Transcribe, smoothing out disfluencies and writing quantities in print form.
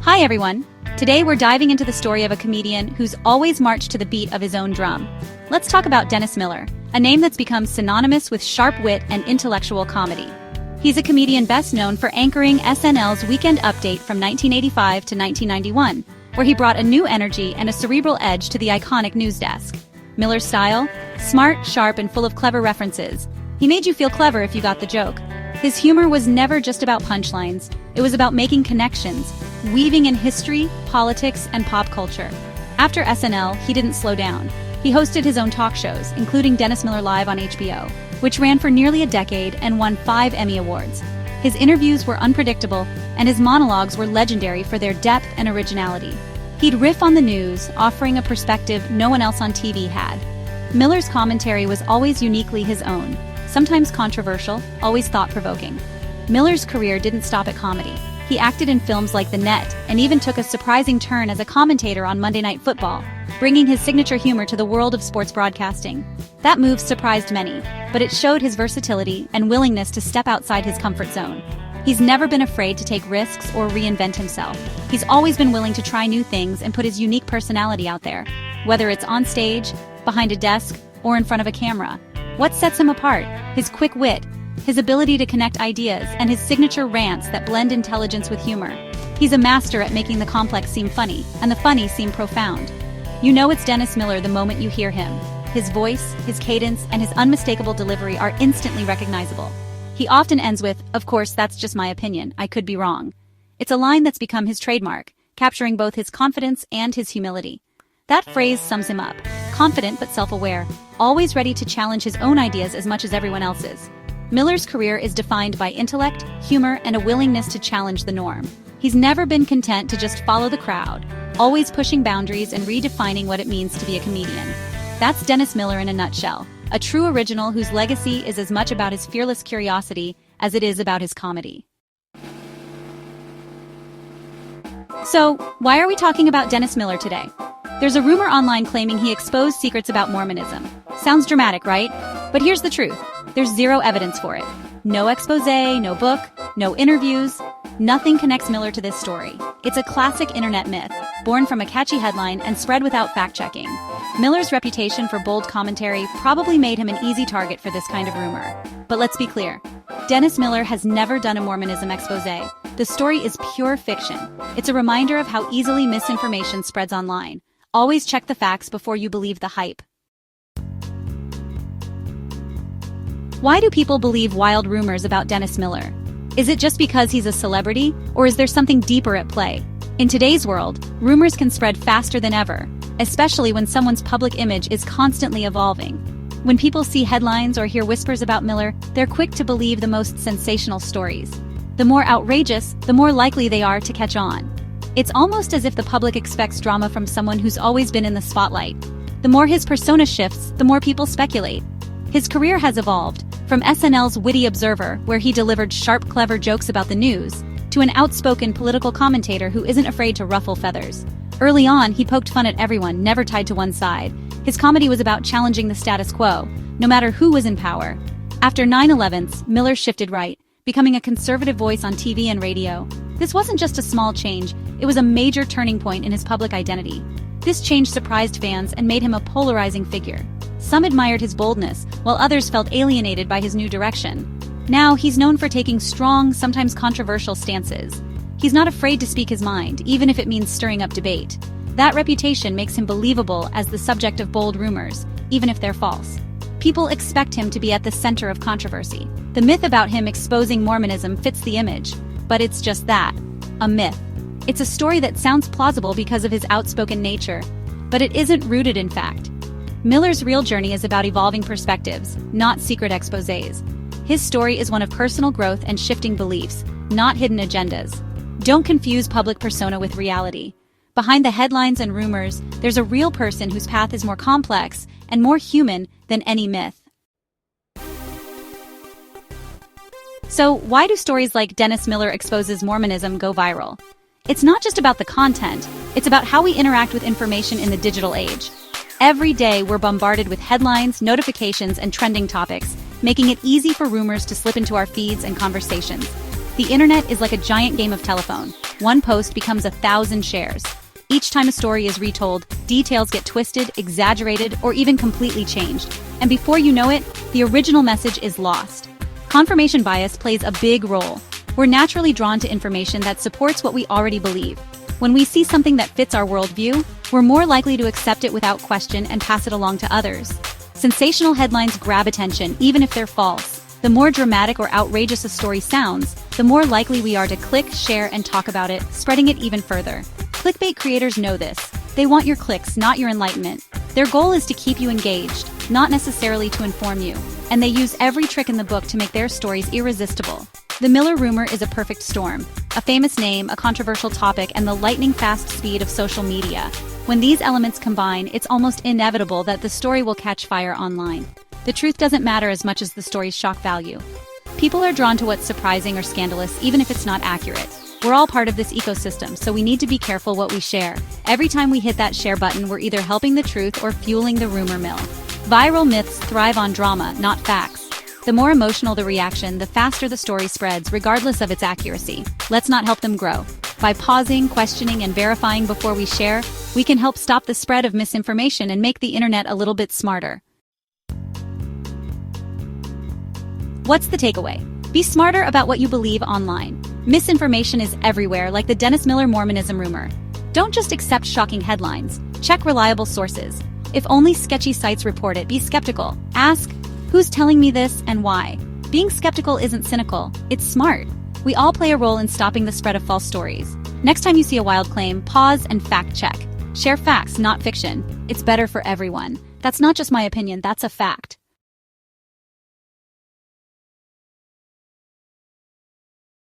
Hi everyone! Today we're diving into the story of a comedian who's always marched to the beat of his own drum. Let's talk about Dennis Miller, a name that's become synonymous with sharp wit and intellectual comedy. He's a comedian best known for anchoring SNL's Weekend Update from 1985 to 1991, where he brought a new energy and a cerebral edge to the iconic news desk. Miller's style? Smart, sharp, and full of clever references. He made you feel clever if you got the joke. His humor was never just about punchlines, it was about making connections, weaving in history, politics, and pop culture. After SNL, he didn't slow down. He hosted his own talk shows, including Dennis Miller Live on HBO, which ran for nearly a decade and won 5 Emmy Awards. His interviews were unpredictable, and his monologues were legendary for their depth and originality. He'd riff on the news, offering a perspective no one else on TV had. Miller's commentary was always uniquely his own, sometimes controversial, always thought-provoking. Miller's career didn't stop at comedy. He acted in films like The Net and even took a surprising turn as a commentator on Monday Night Football, bringing his signature humor to the world of sports broadcasting. That move surprised many, but it showed his versatility and willingness to step outside his comfort zone. He's never been afraid to take risks or reinvent himself. He's always been willing to try new things and put his unique personality out there, whether it's on stage, behind a desk, or in front of a camera. What sets him apart? His quick wit, his ability to connect ideas, and his signature rants that blend intelligence with humor. He's a master at making the complex seem funny, and the funny seem profound. You know it's Dennis Miller the moment you hear him. His voice, his cadence, and his unmistakable delivery are instantly recognizable. He often ends with, "Of course, that's just my opinion, I could be wrong." It's a line that's become his trademark, capturing both his confidence and his humility. That phrase sums him up: confident but self-aware, always ready to challenge his own ideas as much as everyone else's. Miller's career is defined by intellect, humor, and a willingness to challenge the norm. He's never been content to just follow the crowd, always pushing boundaries and redefining what it means to be a comedian. That's Dennis Miller in a nutshell, a true original whose legacy is as much about his fearless curiosity as it is about his comedy. So, why are we talking about Dennis Miller today? There's a rumor online claiming he exposed secrets about Mormonism. Sounds dramatic, right? But here's the truth. There's zero evidence for it. No exposé, no book, no interviews. Nothing connects Miller to this story. It's a classic internet myth, born from a catchy headline and spread without fact-checking. Miller's reputation for bold commentary probably made him an easy target for this kind of rumor. But let's be clear. Dennis Miller has never done a Mormonism exposé. The story is pure fiction. It's a reminder of how easily misinformation spreads online. Always check the facts before you believe the hype. Why do people believe wild rumors about Dennis Miller? Is it just because he's a celebrity, or is there something deeper at play? In today's world, rumors can spread faster than ever, especially when someone's public image is constantly evolving. When people see headlines or hear whispers about Miller, they're quick to believe the most sensational stories. The more outrageous, the more likely they are to catch on. It's almost as if the public expects drama from someone who's always been in the spotlight. The more his persona shifts, the more people speculate. His career has evolved, from SNL's witty observer, where he delivered sharp, clever jokes about the news, to an outspoken political commentator who isn't afraid to ruffle feathers. Early on, he poked fun at everyone, never tied to one side. His comedy was about challenging the status quo, no matter who was in power. After 9/11, Miller shifted right, becoming a conservative voice on TV and radio. This wasn't just a small change, it was a major turning point in his public identity. This change surprised fans and made him a polarizing figure. Some admired his boldness, while others felt alienated by his new direction. Now, he's known for taking strong, sometimes controversial stances. He's not afraid to speak his mind, even if it means stirring up debate. That reputation makes him believable as the subject of bold rumors, even if they're false. People expect him to be at the center of controversy. The myth about him exposing Mormonism fits the image, but it's just that, a myth. It's a story that sounds plausible because of his outspoken nature, but it isn't rooted in fact. Miller's real journey is about evolving perspectives, not secret exposés. His story is one of personal growth and shifting beliefs, not hidden agendas. Don't confuse public persona with reality. Behind the headlines and rumors, there's a real person whose path is more complex and more human than any myth. So, why do stories like Dennis Miller exposes Mormonism go viral? It's not just about the content, it's about how we interact with information in the digital age. Every day, we're bombarded with headlines, notifications, and trending topics, making it easy for rumors to slip into our feeds and conversations. The internet is like a giant game of telephone. one post becomes 1,000 shares. Each time a story is retold, details get twisted, exaggerated, or even completely changed. And before you know it, the original message is lost. Confirmation bias plays a big role. We're naturally drawn to information that supports what we already believe. When we see something that fits our worldview, we're more likely to accept it without question and pass it along to others. Sensational headlines grab attention, even if they're false. The more dramatic or outrageous a story sounds, the more likely we are to click, share, and talk about it, spreading it even further. Clickbait creators know this. They want your clicks, not your enlightenment. Their goal is to keep you engaged, not necessarily to inform you. And they use every trick in the book to make their stories irresistible. The Miller rumor is a perfect storm. A famous name, a controversial topic, and the lightning-fast speed of social media. When these elements combine, it's almost inevitable that the story will catch fire online. The truth doesn't matter as much as the story's shock value. People are drawn to what's surprising or scandalous, even if it's not accurate. We're all part of this ecosystem, so we need to be careful what we share. Every time we hit that share button, we're either helping the truth or fueling the rumor mill. Viral myths thrive on drama, not facts. The more emotional the reaction, the faster the story spreads, regardless of its accuracy. Let's not help them grow. By pausing, questioning, and verifying before we share, we can help stop the spread of misinformation and make the internet a little bit smarter. What's the takeaway? Be smarter about what you believe online. Misinformation is everywhere, like the Dennis Miller Mormonism rumor. Don't just accept shocking headlines. Check reliable sources. If only sketchy sites report it, be skeptical. Ask, who's telling me this and why? Being skeptical isn't cynical, it's smart. We all play a role in stopping the spread of false stories. Next time you see a wild claim, pause and fact-check. Share facts, not fiction. It's better for everyone. That's not just my opinion, that's a fact.